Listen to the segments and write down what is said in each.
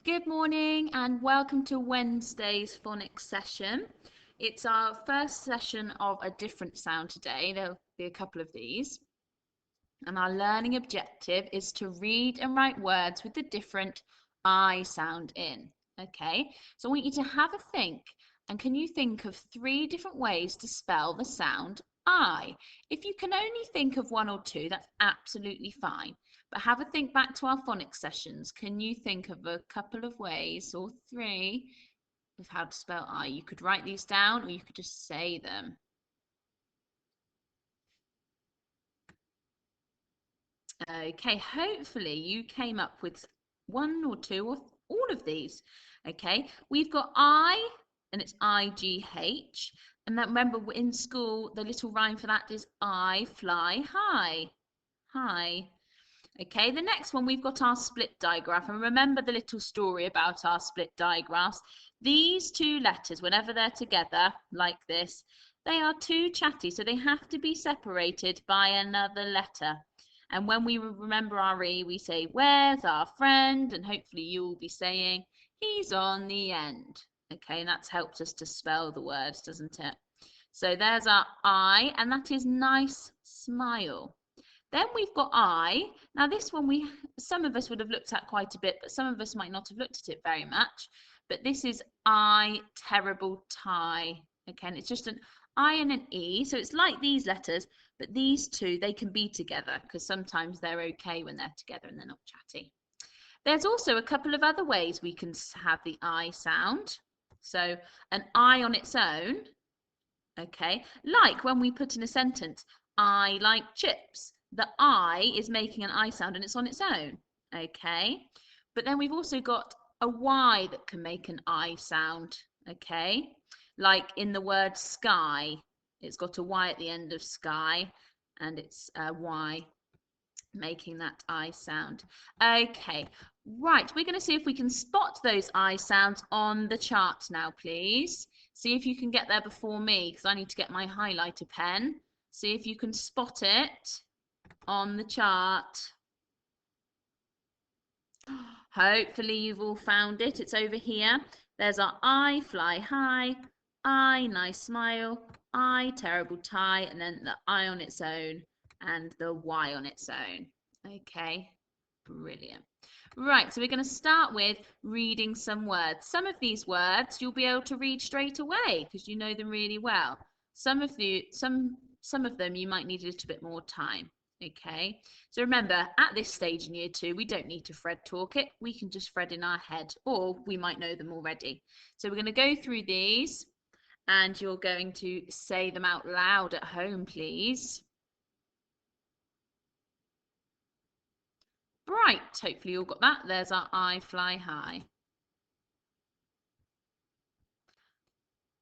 Good morning and welcome to Wednesday's phonics session. It's our first session of a different sound today. There'll be a couple of these. And our learning objective is to read and write words with the different I sound in. Okay, so I want you to have a think. And can you think of 3 different ways to spell the sound I? If you can only think of 1 or 2, that's absolutely fine. But have a think back to our phonics sessions. Can you think of a couple of ways or 3 of how to spell I? You could write these down or you could just say them. Okay, hopefully you came up with 1 or 2 or all of these. Okay, we've got I and it's I-G-H. And then remember in school, the little rhyme for that is I fly high. High. Okay, the next one we've got our split digraph. And remember the little story about our split digraphs. These 2 letters, whenever they're together like this, they are too chatty, so they have to be separated by another letter. And when we remember our E, we say, where's our friend? And hopefully you'll be saying, he's on the end. Okay, and that's helped us to spell the words, doesn't it? So there's our I, and that is nice smile. Then we've got I. Now this one some of us would have looked at quite a bit, but some of us might not have looked at it very much. But this is I terrible tie. Okay, and it's just an I and an E. So it's like these letters, but these 2, they can be together because sometimes they're okay when they're together and they're not chatty. There's also a couple of other ways we can have the I sound. So an I on its own, okay, like when we put in a sentence, I like chips. The I is making an I sound and it's on its own, okay? But then we've also got a Y that can make an I sound, okay? Like in the word sky, it's got a Y at the end of sky and it's a Y making that I sound. Okay, right, we're going to see if we can spot those I sounds on the chart now, please. See if you can get there before me because I need to get my highlighter pen. See if you can spot it on the chart. Hopefully you've all found it. It's over here. There's our I fly high, I nice smile, I terrible tie, and then the I on its own and the Y on its own. Okay, brilliant. Right, so we're going to start with reading some words. Some of these words you'll be able to read straight away because you know them really well. Some of them you might need a little bit more time. Okay, so remember at this stage in year 2 we don't need to Fred talk it, we can just Fred in our head, or we might know them already. So we're going to go through these and you're going to say them out loud at home, please. Bright, hopefully you all got that. There's our I fly high.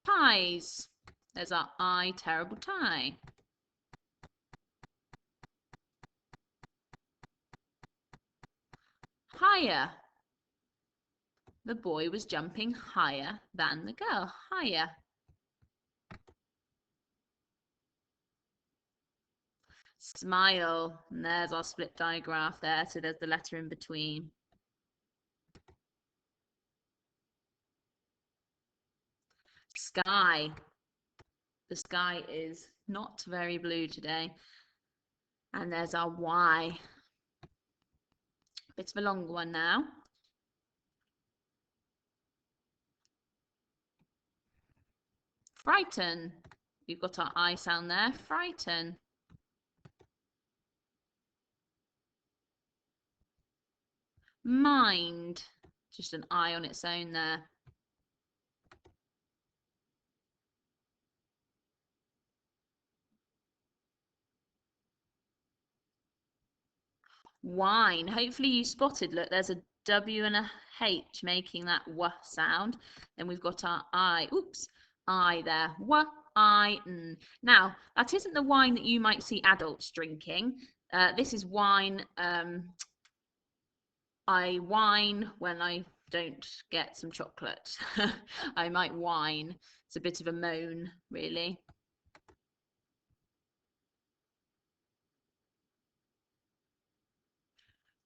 Pies, there's our I terrible tie. Higher, the boy was jumping higher than the girl. Higher. Smile, and there's our split digraph there, so there's the letter in between. Sky, the sky is not very blue today, and there's our Y. Bit of a longer one now. Frighten, we've got our I sound there. Frighten. Mind, just an I on its own there. Wine, hopefully you spotted, look, there's a W and a H making that W sound. Then we've got our I, oops, I there, W, I, N. Now, that isn't the wine that you might see adults drinking. This is wine, I whine when I don't get some chocolate. I might whine. It's a bit of a moan, really.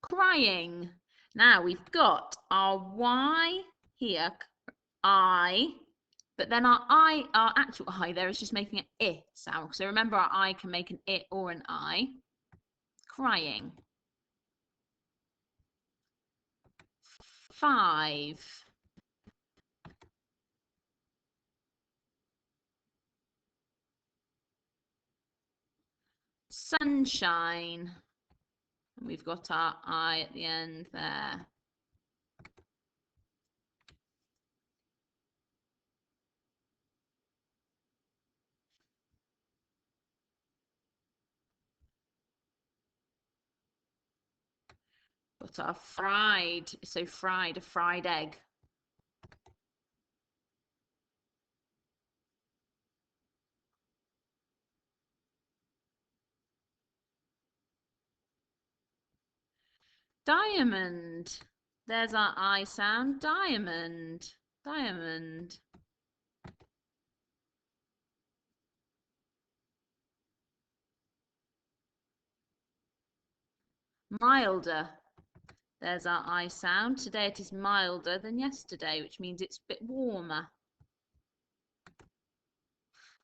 Crying. Now we've got our Y here, I, but then our actual I there is just making an I sound. So remember, our I can make an I or an I. Crying. 5. Sunshine. And we've got our I at the end there. Got our fried, so fried, a fried egg. Diamond. There's our I sound. Diamond. Diamond. Milder. There's our I sound. Today it is milder than yesterday, which means it's a bit warmer.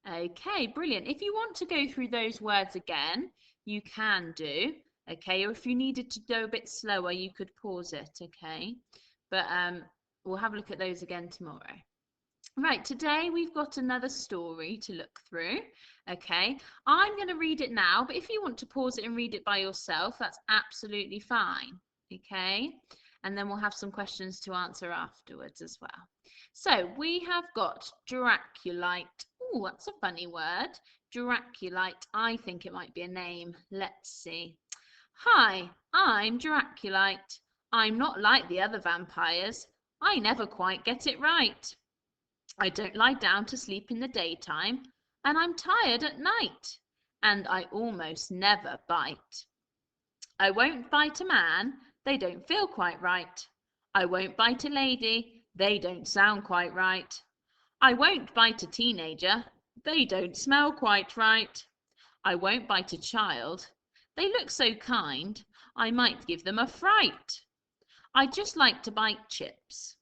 Okay, brilliant. If you want to go through those words again, you can do. Okay, or if you needed to go a bit slower, you could pause it. Okay, but we'll have a look at those again tomorrow. Right, today we've got another story to look through. Okay, I'm going to read it now, but if you want to pause it and read it by yourself, that's absolutely fine. Okay, and then we'll have some questions to answer afterwards as well. So we have got Draculite. Oh, that's a funny word. Draculite. I think it might be a name. Let's see. Hi, I'm Draculite. I'm not like the other vampires. I never quite get it right. I don't lie down to sleep in the daytime, and I'm tired at night, and I almost never bite. I won't bite a man, they don't feel quite right. I won't bite a lady, they don't sound quite right. I won't bite a teenager, they don't smell quite right. I won't bite a child, they look so kind, I might give them a fright. I just like to bite chips.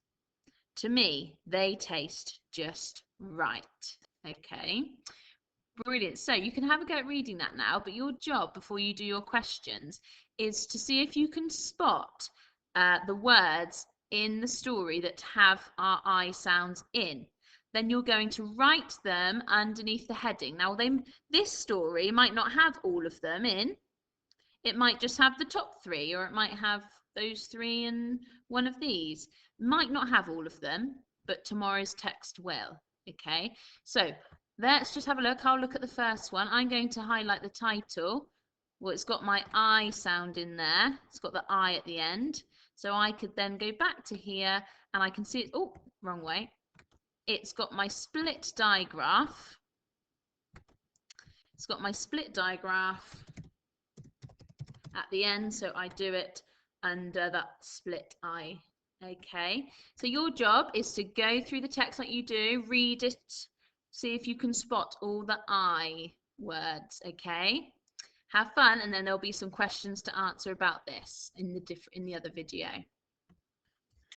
To me, they taste just right. Okay, brilliant. So you can have a go at reading that now, but your job before you do your questions is to see if you can spot the words in the story that have our I sounds in. Then you're going to write them underneath the heading. Now, this story might not have all of them in. It might just have the top 3, or it might have those 3 and one of these. Might not have all of them, but tomorrow's text will. Okay, so let's just have a look. I'll look at the first one. I'm going to highlight the title. Well, it's got my I sound in there. It's got the I at the end. So I could then go back to here and I can see it. Oh, wrong way. It's got my split digraph. It's got my split digraph at the end, so I do it under that split I. Okay, so your job is to go through the text like you do, read it, see if you can spot all the I words. Okay, have fun, and then there'll be some questions to answer about this in the other video.